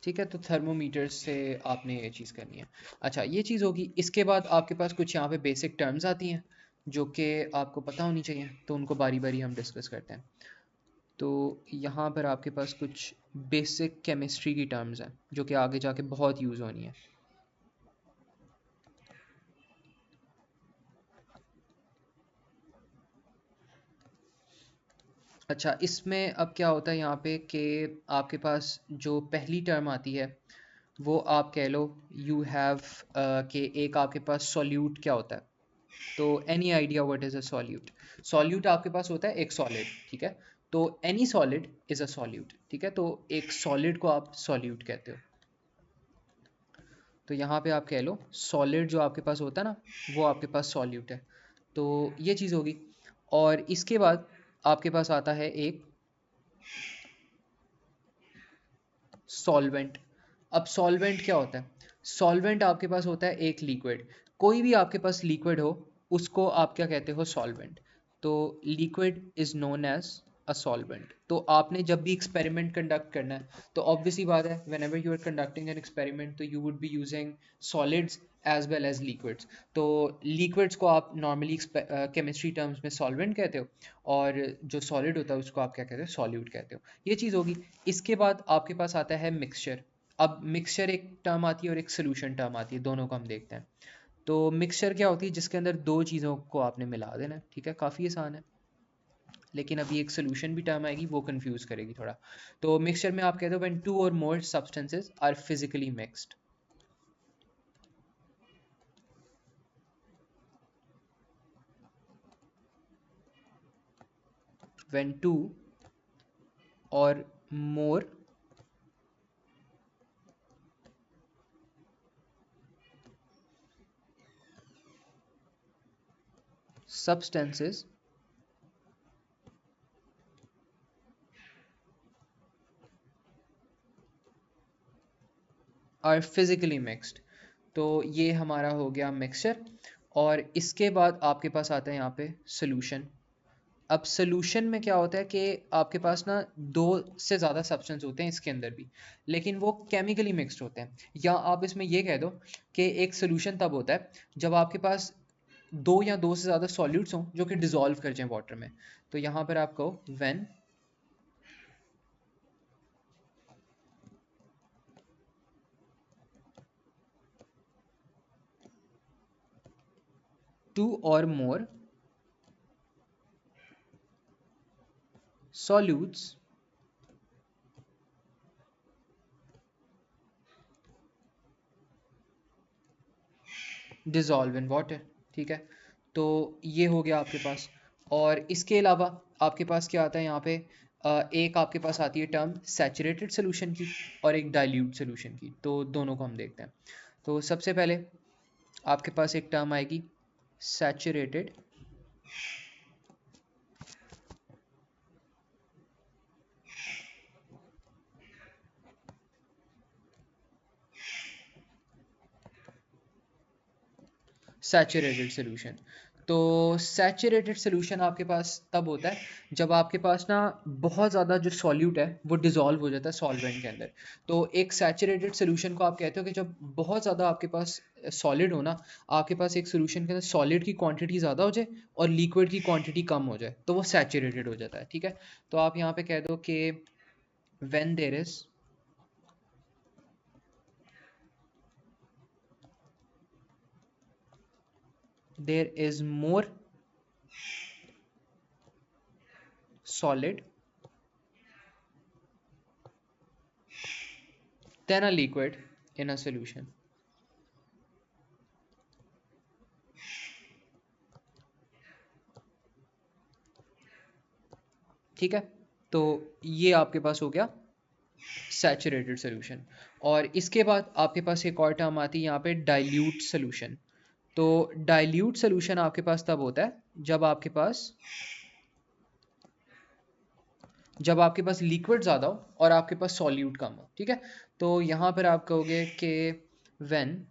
ठीक है, तो थर्मोमीटर से आपने ये चीज़ करनी है। अच्छा, ये चीज़ होगी। इसके बाद आपके पास कुछ यहाँ पे बेसिक टर्म्स आती हैं जो कि आपको पता होनी चाहिए, तो उनको बारी बारी हम डिस्कस करते हैं। तो यहाँ पर आपके पास कुछ बेसिक केमिस्ट्री की टर्म्स हैं जो कि आगे जाके बहुत यूज़ होनी है। अच्छा, इसमें अब क्या होता है यहाँ पे कि आपके पास जो पहली टर्म आती है वो आप कह लो यू हैव कि एक आपके पास सॉल्यूट क्या होता है। तो any idea what is a solute? Solute आपके पास होता है एक सॉलिड। ठीक है। तो any solid is a solute. ठीक है। तो एक सॉलिड को आप सॉल्यूट कहते हो। तो यहाँ पे आप कह लो सॉलिड जो आपके पास होता है ना, वो आपके पास सॉल्यूट है। तो ये चीज़ होगी। और इसके बाद आपके पास आता है एक सॉल्वेंट। अब सॉल्वेंट क्या होता है? सॉल्वेंट आपके पास होता है एक लिक्विड। कोई भी आपके पास लिक्विड हो उसको आप क्या कहते हो? सॉल्वेंट। तो liquid is known as a solvent. तो आपने जब भी एक्सपेरिमेंट कंडक्ट करना है तो ऑब्वियसली बात है, whenever you are conducting an experiment तो you would be using solids as well as liquids. तो लिक्विड्स को आप नॉर्मली केमिस्ट्री टर्म्स में सॉल्वेंट कहते हो, और जो सॉलिड होता है उसको आप क्या कहते हो? सॉल्यूट कहते हो। ये चीज़ होगी। इसके बाद आपके पास आता है मिक्सचर। अब मिक्सचर एक टर्म आती है और एक सोल्यूशन टर्म आती है, दोनों को हम देखते हैं। तो मिक्सचर क्या होती है? जिसके अंदर दो चीज़ों को आपने मिला देना है। ठीक है, काफ़ी आसान है। लेकिन अभी एक सोल्यूशन भी टर्म आएगी, वो कंफ्यूज करेगी थोड़ा। तो मिक्सचर में आप कहते हो व्हेन टू और more substances are physically mixed. When two और more substances are physically mixed. तो ये हमारा हो गया मिक्सचर। और इसके बाद आपके पास आता है यहाँ पे सोल्यूशन। अब सोल्यूशन में क्या होता है कि आपके पास ना दो से ज़्यादा सब्सटेंस होते हैं इसके अंदर भी, लेकिन वो केमिकली मिक्स्ड होते हैं। या आप इसमें ये कह दो कि एक सोल्यूशन तब होता है जब आपके पास दो या दो से ज़्यादा सॉल्यूट्स हों जो कि डिज़ोल्व कर जाएं वाटर में। तो यहाँ पर आप कहो व्हेन टू और मोर सॉल्यूट्स डिज़ोल्व इन वाटर। ठीक है। तो ये हो गया आपके पास। और इसके अलावा आपके पास क्या आता है यहाँ पे? एक आपके पास आती है टर्म सैचुरेटेड सोल्यूशन की और एक डाइल्यूट सोल्यूशन की। तो दोनों को हम देखते हैं। तो सबसे पहले आपके पास एक टर्म आएगी सैचुरेटेड सैचुरेटेड सोल्यूशन। तो सैचुरेटेड सोल्यूशन आपके पास तब होता है जब आपके पास ना बहुत ज़्यादा जो सॉल्यूट है वो डिज़ोल्व हो जाता है सॉल्वेंट के अंदर। तो एक सैचुरेटेड सोल्यूशन को आप कहते हो कि जब बहुत ज़्यादा आपके पास सॉलिड हो ना, आपके पास एक सोल्यूशन के अंदर सॉलिड की क्वांटिटी ज़्यादा हो जाए और लिक्विड की क्वांटिटी कम हो जाए तो वो सैचुरेटेड हो जाता है। ठीक है। तो आप यहाँ पे कह दो कि when there is more solid, then a liquid in a solution. ठीक है, तो ये आपके पास हो गया सैचुरेटेड सोल्यूशन। और इसके बाद आपके पास एक और टर्म आती है यहाँ पे, डाइल्यूट सोल्यूशन। तो डाइल्यूट सोल्यूशन आपके पास तब होता है जब आपके पास लिक्विड ज़्यादा हो और आपके पास सॉल्यूट कम हो। ठीक है, तो यहाँ पर आप कहोगे कि when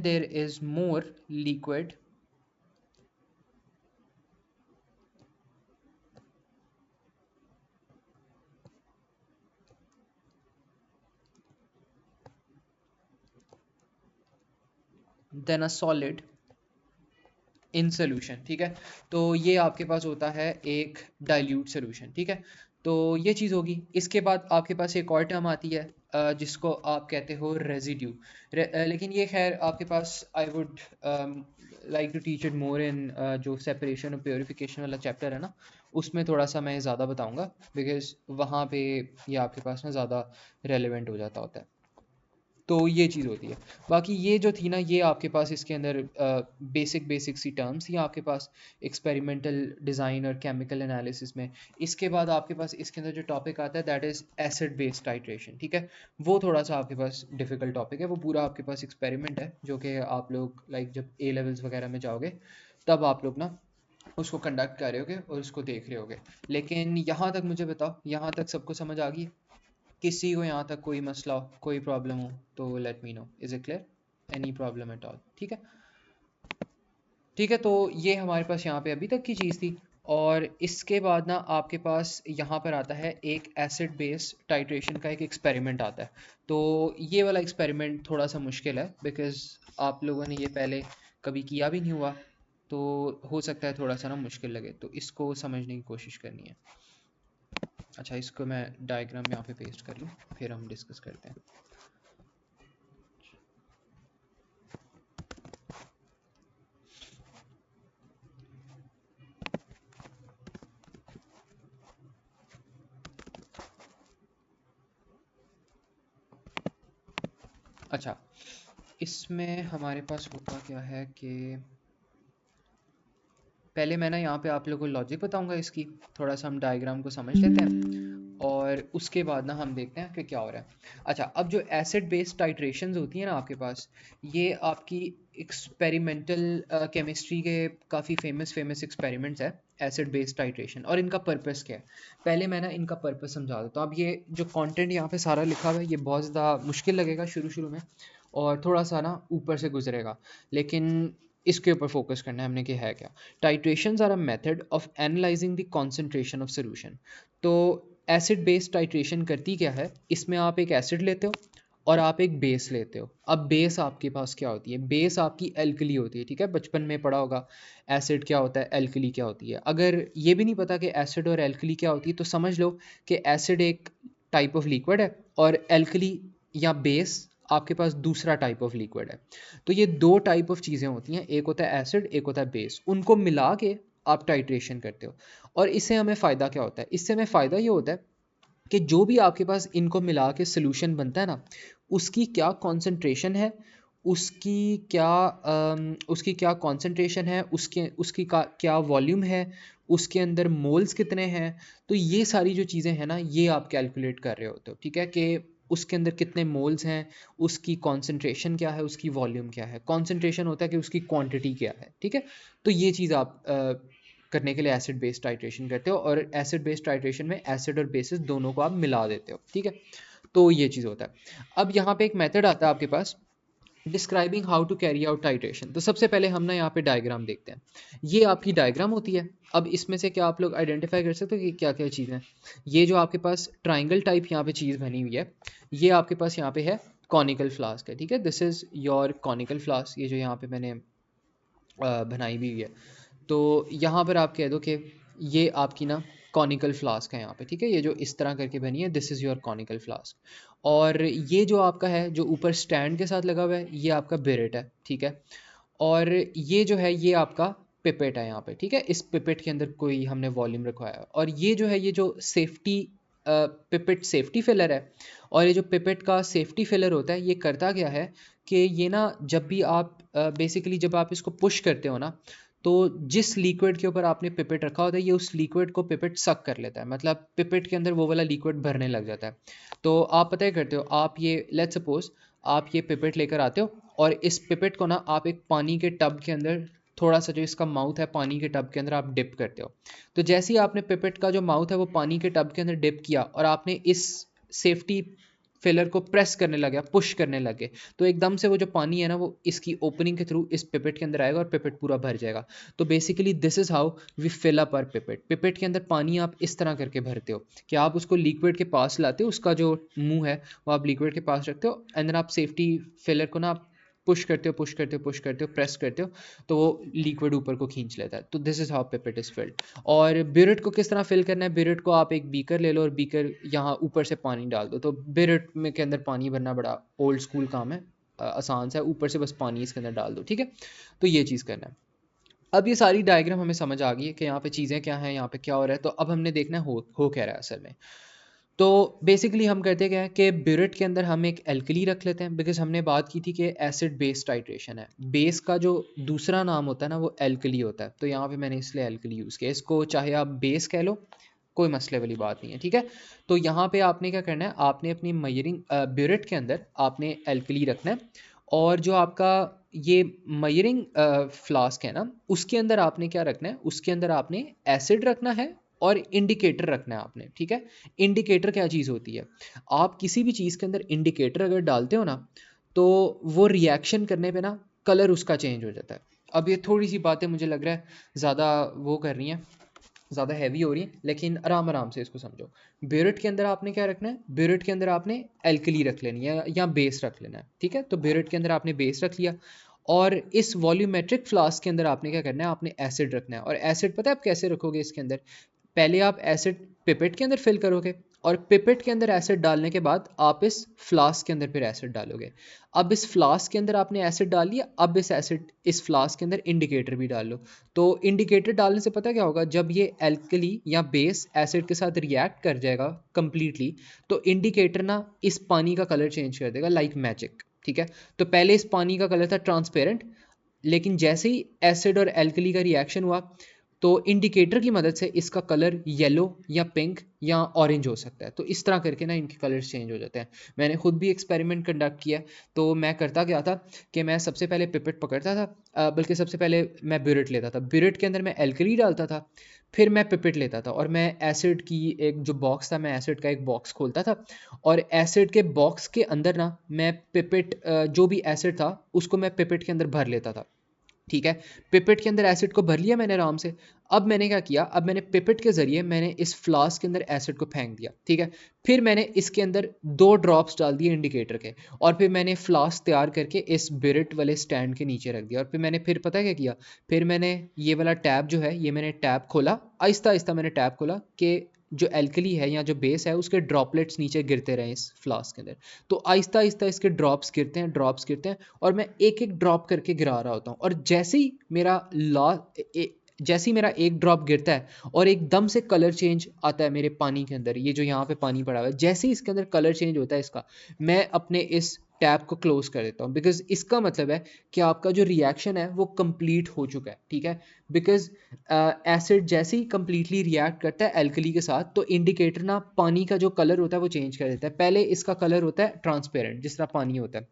there is more liquid than a solid in solution. ठीक है, तो ये आपके पास होता है एक डाइल्यूट सोल्यूशन। ठीक है, तो ये चीज़ होगी। इसके बाद आपके पास एक और टर्म आती है जिसको आप कहते हो रेजिड्यू। लेकिन ये खैर आपके पास I would like to teach it more in जो सेपरेशन और प्योरिफिकेशन वाला चैप्टर है ना, उसमें थोड़ा सा मैं ज़्यादा बताऊंगा, बिकॉज वहाँ पे ये आपके पास ना ज़्यादा रेलिवेंट हो जाता होता है। तो ये चीज़ होती है। बाकी ये जो थी ना, ये आपके पास इसके अंदर बेसिक सी टर्म्स थी आपके पास एक्सपेरिमेंटल डिज़ाइन और केमिकल एनालिसिस में। इसके बाद आपके पास इसके अंदर जो टॉपिक आता है that is acid based titration. ठीक है, वो थोड़ा सा आपके पास डिफ़िकल्ट टॉपिक है। वो पूरा आपके पास एक्सपेरिमेंट है जो कि आप लोग लाइक जब ए लेवल्स वगैरह में जाओगे तब आप लोग ना उसको कंडक्ट कर रहे होगे और उसको देख रहे होगे। लेकिन यहाँ तक मुझे बताओ, यहाँ तक सबको समझ आ गई? किसी को यहाँ तक कोई मसला हो, कोई प्रॉब्लम हो तो let me know. Is it clear? Any problem at all? ठीक है, ठीक है, तो ये हमारे पास यहाँ पे अभी तक की चीज़ थी। और इसके बाद ना आपके पास यहाँ पर आता है एक एसिड बेस टाइट्रेशन का एक एक्सपेरिमेंट आता है। तो ये वाला एक्सपेरिमेंट थोड़ा सा मुश्किल है, बिकॉज आप लोगों ने ये पहले कभी किया भी नहीं हुआ, तो हो सकता है थोड़ा सा ना मुश्किल लगे, तो इसको समझने की कोशिश करनी है। अच्छा, इसको मैं डायग्राम यहाँ पे पेस्ट कर लूँ, फिर हम डिस्कस करते हैं। अच्छा, इसमें हमारे पास होता क्या है कि पहले मैं ना यहाँ पे आप लोगों को लॉजिक बताऊंगा इसकी, थोड़ा सा हम डायग्राम को समझ लेते हैं और उसके बाद ना हम देखते हैं कि क्या हो रहा है। अच्छा, अब जो एसिड बेस्ड टाइट्रेशंस होती हैं ना आपके पास, ये आपकी एक्सपेरिमेंटल केमिस्ट्री के काफ़ी फेमस एक्सपेरिमेंट्स है एसिड बेस्ड टाइट्रेशन। और इनका पर्पस क्या है, पहले मैं ना इनका पर्पस समझा देता हूँ। अब ये जो कंटेंट यहाँ पे सारा लिखा हुआ है ये बहुत ज़्यादा मुश्किल लगेगा शुरू शुरू में, और थोड़ा सा ना ऊपर से गुजरेगा, लेकिन इसके ऊपर फोकस करना है हमने कि है क्या। Titrations are a method of analysing the concentration of solution. तो एसिड बेस्ड टाइट्रेशन करती क्या है, इसमें आप एक एसिड लेते हो और आप एक बेस लेते हो। अब बेस आपके पास क्या होती है, बेस आपकी एल्कली होती है। ठीक है, बचपन में पढ़ा होगा एसिड क्या होता है, एल्कली क्या होती है। अगर ये भी नहीं पता कि एसिड और एल्कली क्या होती है, तो समझ लो कि एसिड एक टाइप ऑफ लिक्विड है और एल्कली या बेस आपके पास दूसरा टाइप ऑफ लिक्विड है। तो ये दो टाइप ऑफ चीज़ें होती हैं, एक होता है एसिड, एक होता है बेस। उनको मिला के आप टाइट्रेशन करते हो। और इससे हमें फ़ायदा क्या होता है, इससे हमें फ़ायदा ये होता है कि जो भी आपके पास इनको मिला के सोल्यूशन बनता है ना, उसकी क्या कॉन्सेंट्रेशन है, उसकी क्या कॉन्सेंट्रेशन है, उसकी क्या वॉल्यूम है, उसके अंदर मोल्स कितने हैं। तो ये सारी जो चीज़ें हैं ना, ये आप कैलकुलेट कर रहे होते हो। ठीक है, कि उसके अंदर कितने मोल्स हैं, उसकी कॉन्सेंट्रेशन क्या है, उसकी वॉल्यूम क्या है। कॉन्सेंट्रेशन होता है कि उसकी क्वांटिटी क्या है। ठीक है, तो ये चीज़ आप करने के लिए एसिड बेस्ड टाइट्रेशन करते हो, और एसिड बेस्ड टाइट्रेशन में एसिड और बेसिस दोनों को आप मिला देते हो। ठीक है, तो ये चीज़ होता है। अब यहाँ पे एक मेथड आता है आपके पास, describing how to carry out titration. तो सबसे पहले हम ना यहाँ पे डायग्राम देखते हैं। ये आपकी डायग्राम होती है। अब इसमें से क्या आप लोग आइडेंटिफाई कर सकते हो कि क्या क्या चीज़ें हैं। ये जो आपके पास ट्राइंगल टाइप यहाँ पे चीज़ बनी हुई है, ये आपके पास यहाँ पे है कॉनिकल फ्लास्क है। ठीक है, this is your conical flask, ये जो यहाँ पे मैंने बनाई भी हुई है। तो यहाँ पर आप कह दो कि ये आपकी ना कॉनिकल फ्लास्क है यहाँ पे। ठीक है, ये जो इस तरह करके बनी है, this is your conical flask. और ये जो आपका है, जो ऊपर स्टैंड के साथ लगा हुआ है, ये आपका बिरेट है। ठीक है, और ये जो है ये आपका पिपेट है यहाँ पे, ठीक है। इस पिपेट के अंदर कोई हमने वॉल्यूम रखवाया है, और ये जो है ये जो सेफ्टी पिपेट सेफ्टी फिलर है। और ये जो पिपेट का सेफ्टी फिलर होता है ये करता क्या है कि ये ना जब भी आप बेसिकली जब आप इसको पुश करते हो ना, तो जिस लिक्विड के ऊपर आपने पिपेट रखा होता है ये उस लिक्विड को पिपेट सक कर लेता है, मतलब पिपेट के अंदर वो वाला लिक्विड भरने लग जाता है। तो आप पता है करते हो, आप ये लेट्स सपोज आप ये पिपेट लेकर आते हो, और इस पिपेट को ना आप एक पानी के टब के अंदर, थोड़ा सा जो इसका माउथ है पानी के टब के अंदर आप डिप करते हो। तो जैसे ही आपने पिपेट का जो माउथ है वो पानी के टब के अंदर डिप किया, और आपने इस सेफ्टी फिलर को प्रेस करने लगे, पुश करने लगे, तो एकदम से वो जो पानी है ना वो इसकी ओपनिंग के थ्रू इस पिपेट के अंदर आएगा और पिपेट पूरा भर जाएगा। तो basically this is how we fill up our pipette. Pipette के अंदर पानी आप इस तरह करके भरते हो कि आप उसको लिक्विड के पास लाते हो, उसका जो मुंह है वो आप लिक्विड के पास रखते हो, एंड देन आप सेफ्टी फिलर को ना पुश करते हो पुश करते हो पुश करते हो प्रेस करते हो, तो वो लिक्विड ऊपर को खींच लेता है। तो this is how pipette is filled. और बिरेट को किस तरह फिल करना है, बिरेट को आप एक बीकर ले लो और बीकर यहाँ ऊपर से पानी डाल दो। तो बिरेट में के अंदर पानी भरना बड़ा ओल्ड स्कूल काम है, आसान सा है, ऊपर से बस पानी इसके अंदर डाल दो, ठीक है। तो ये चीज़ करना है। अब ये सारी डायग्राम हमें समझ आ गई है कि यहाँ पे चीज़ें क्या हैं, यहाँ पे क्या हो रहा है। तो अब हमने देखना है हो क्या रहा है असल में। तो बेसिकली हम करते क्या है कि ब्यूरेट के अंदर हम एक एल्कली रख लेते हैं, बिकॉज हमने बात की थी कि एसिड बेस टाइट्रेशन है। बेस का जो दूसरा नाम होता है ना वो एल्कली होता है, तो यहाँ पे मैंने इसलिए एल्कली यूज़ किया। इसको चाहे आप बेस कह लो, कोई मसले वाली बात नहीं है, ठीक है। तो यहाँ पे आपने क्या करना है, आपने अपनी मयरिंग ब्यूरेट के अंदर आपने एल्कली रखना है, और जो आपका ये मयरिंग फ्लास्क है ना उसके अंदर आपने क्या रखना है, उसके अंदर आपने एसिड रखना है और इंडिकेटर रखना है आपने, ठीक है। इंडिकेटर क्या चीज़ होती है, आप किसी भी चीज़ के अंदर इंडिकेटर अगर डालते हो ना, तो वो रिएक्शन करने पे ना कलर उसका चेंज हो जाता है। अब ये थोड़ी सी बातें मुझे लग रहा है ज़्यादा वो कर रही हैं, ज़्यादा हैवी हो रही है, लेकिन आराम आराम से इसको समझो। ब्यूरेट के अंदर आपने क्या रखना है, ब्यूरेट के अंदर आपने एल्कली रख लेनी है या बेस रख लेना है, ठीक है। तो ब्यूरेट के अंदर आपने बेस रख लिया, और इस वॉल्यूमेट्रिक फ्लास्क के अंदर आपने क्या करना है, आपने एसिड रखना है। और एसिड पता है आप कैसे रखोगे इसके अंदर, पहले आप एसिड पिपेट के अंदर फिल करोगे, और पिपेट के अंदर एसिड डालने के बाद आप इस फ्लास्क के अंदर फिर एसिड डालोगे। अब इस फ्लास्क के अंदर आपने एसिड डाल लिया, अब इस फ्लास्क के अंदर इंडिकेटर भी डाल लो। तो इंडिकेटर डालने से पता क्या होगा, जब ये एल्कली या बेस एसिड के साथ रिएक्ट कर जाएगा कंप्लीटली, तो इंडिकेटर ना इस पानी का कलर चेंज कर देगा लाइक मैजिक, ठीक है। तो पहले इस पानी का कलर था ट्रांसपेरेंट, लेकिन जैसे ही एसिड और एल्कली का रिएक्शन हुआ, तो इंडिकेटर की मदद से इसका कलर येलो या पिंक या ऑरेंज हो सकता है। तो इस तरह करके ना इनके कलर्स चेंज हो जाते हैं। मैंने खुद भी एक्सपेरिमेंट कंडक्ट किया। तो मैं करता क्या था कि मैं सबसे पहले पिपेट पकड़ता था, बल्कि सबसे पहले मैं ब्यूरेट लेता था, ब्यूरेट के अंदर मैं एल्कली डालता था, फिर मैं पिपेट लेता था, और मैं एसिड की एक जो बॉक्स था, मैं एसिड का एक बॉक्स खोलता था, और एसिड के बॉक्स के अंदर ना मैं पिपेट जो भी एसिड था उसको मैं पिपेट के अंदर भर लेता था, ठीक है। पिपेट के अंदर एसिड को भर लिया मैंने आराम से। अब मैंने क्या किया, अब मैंने पिपेट के ज़रिए मैंने इस फ्लास्क के अंदर एसिड को फेंक दिया, ठीक है। फिर मैंने इसके अंदर 2 ड्रॉप्स डाल दिए इंडिकेटर के, और फिर मैंने फ्लास्क तैयार करके इस बिरेट वाले स्टैंड के नीचे रख दिया। और फिर मैंने फिर पता क्या किया, फिर मैंने ये वाला टैब जो है ये मैंने टैब खोला, आहिस्ता आहिस्ता मैंने टैब खोला कि जो एल्कली है या जो बेस है उसके ड्रॉपलेट्स नीचे गिरते रहे इस फ्लास्क के अंदर। तो आहिस्ता आहिस्ता इसके ड्रॉप्स गिरते हैं, और मैं एक एक ड्रॉप करके गिरा रहा होता हूँ। और जैसे ही मेरा एक ड्रॉप गिरता है और एकदम से कलर चेंज आता है मेरे पानी के अंदर, ये जो यहाँ पे पानी पड़ा हुआ है, जैसे ही इसके अंदर कलर चेंज होता है इसका, मैं अपने इस टैब को क्लोज कर देता हूँ, बिकॉज इसका मतलब है कि आपका जो रिएक्शन है वो कंप्लीट हो चुका है, ठीक है। बिकॉज एसिड जैसे ही कंप्लीटली रिएक्ट करता है एल्कली के साथ, तो इंडिकेटर ना पानी का जो कलर होता है वो चेंज कर देता है। पहले इसका कलर होता है ट्रांसपेरेंट जिस तरह पानी होता है,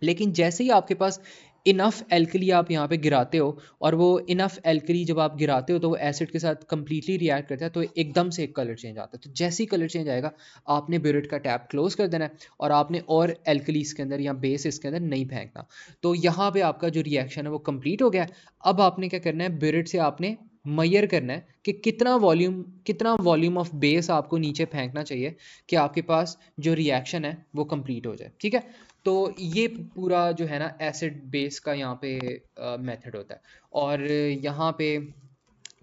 लेकिन जैसे ही आपके पास इनफ एल्कली आप यहाँ पे गिराते हो, और वो इनफ एल्कली जब आप गिराते हो तो वो एसिड के साथ कंप्लीटली रिएक्ट करता है, तो एकदम से एक कलर चेंज आता है। तो जैसे ही कलर चेंज आएगा, आपने ब्यूरेट का टैप क्लोज कर देना है, और आपने और एल्कली इसके अंदर या बेस इसके अंदर नहीं फेंकना। तो यहाँ पे आपका जो रिएक्शन है वो कंप्लीट हो गया है। अब आपने क्या करना है, ब्यूरेट से आपने मैयर करना है कि कितना वॉल्यूम ऑफ बेस आपको नीचे फेंकना चाहिए कि आपके पास जो रिएक्शन है वो कंप्लीट हो जाए, ठीक है। तो ये पूरा जो है ना एसिड बेस का यहाँ पे मेथड होता है। और यहाँ पे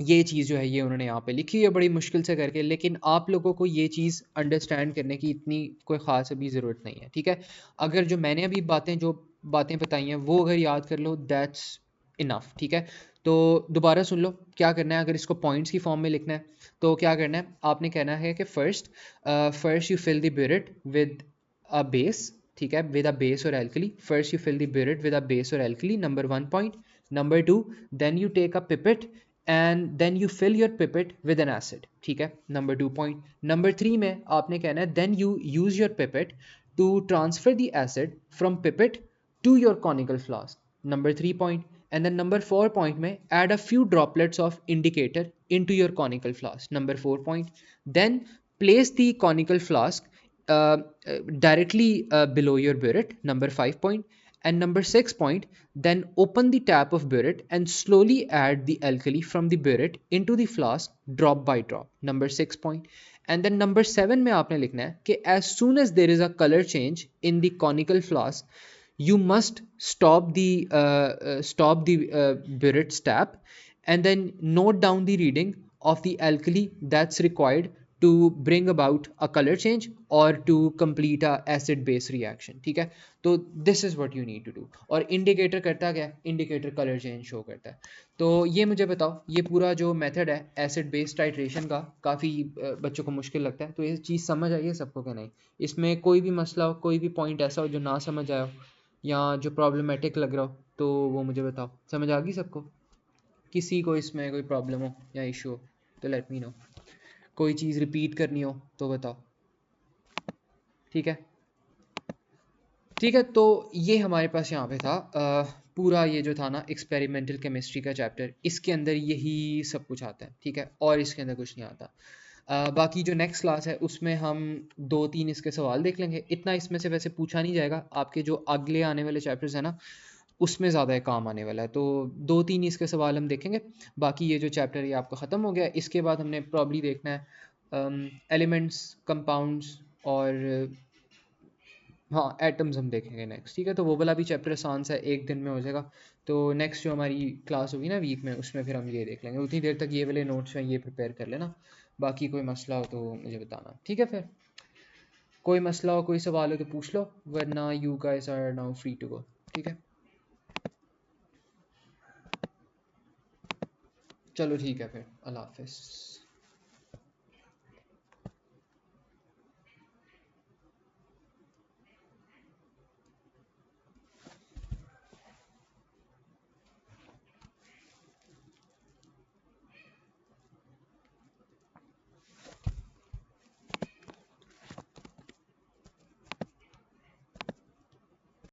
ये चीज़ जो है ये उन्होंने यहाँ पे लिखी है बड़ी मुश्किल से करके, लेकिन आप लोगों को ये चीज़ अंडरस्टैंड करने की इतनी कोई ख़ास अभी ज़रूरत नहीं है, ठीक है। अगर जो मैंने अभी जो बातें बताई हैं वो अगर याद कर लो, दैट्स इनफ, ठीक है। तो दोबारा सुन लो क्या करना है। अगर इसको पॉइंट्स की फॉर्म में लिखना है तो क्या करना है, आपने कहना है कि first you fill the burette with a base, ठीक है, विद अ बेस और alkali. First you fill the burette with a base और alkali, number 1 point. Number 2, then you take a pipette and then you fill your pipette with an acid, ठीक है, number 2 point. Number 3 में आपने कहना है then you use your pipette to transfer the acid from pipette to your conical flask, number 3 point. And then number 4 point में add a few droplets of indicator into your conical flask, number 4 point. Then place the conical flask directly below your burette, number 5 point. And number 6 point, then open the tap of burette and slowly add the alkali from the burette into the flask drop by drop, number 6 point. And then number 7 में आपने लिखना है कि as soon as there is a color change in the conical flask, you must stop the burette tap and then note down the reading of the alkali that's required to bring about a color change or to complete a acid base reaction, ठीक है। तो this is what you need to do। और indicator करता क्या है, indicator colour change show करता है। तो ये मुझे बताओ, ये पूरा जो मेथड है एसिड बेस टाइट्रेशन का, काफ़ी बच्चों को मुश्किल लगता है, तो ये चीज़ समझ आई है सबको क्या नहीं? इसमें कोई भी मसला हो, कोई भी पॉइंट ऐसा हो जो ना समझ आया हो या जो प्रॉब्लमेटिक लग रहा हो, तो वो मुझे बताओ। समझ आ गई सबको? किसी को इसमें कोई प्रॉब्लम हो या इशू हो तो लेट मी नो। कोई चीज़ रिपीट करनी हो तो बताओ, ठीक है। ठीक है, तो ये हमारे पास यहाँ पे था पूरा ये जो था ना एक्सपेरिमेंटल केमिस्ट्री का चैप्टर, इसके अंदर यही सब कुछ आता है, ठीक है, और इसके अंदर कुछ नहीं आता। बाकी जो नेक्स्ट क्लास है उसमें हम 2-3 इसके सवाल देख लेंगे। इतना इसमें से वैसे पूछा नहीं जाएगा, आपके जो अगले आने वाले चैप्टर्स हैं ना उसमें ज़्यादा काम आने वाला है, तो 2-3 इसके सवाल हम देखेंगे। बाकी ये जो चैप्टर है ये आपका ख़त्म हो गया। इसके बाद हमने प्रॉब्ली देखना है एलिमेंट्स, कंपाउंड्स और हाँ एटम्स हम देखेंगे नेक्स्ट, ठीक है। तो वो वाला भी चैप्टर आसान सा है, एक दिन में हो जाएगा। तो नेक्स्ट जो हमारी क्लास होगी ना वीक में, उसमें फिर हम ये देख लेंगे। उतनी देर तक ये वाले नोट्स हैं ये प्रिपेयर कर लेना। बाकी कोई मसला हो तो मुझे बताना, ठीक है। फिर कोई मसला हो, कोई सवाल हो तो पूछ लो, वरना you guys are now free to go, ठीक है। चलो ठीक है, फिर अल्लाह हाफिज़।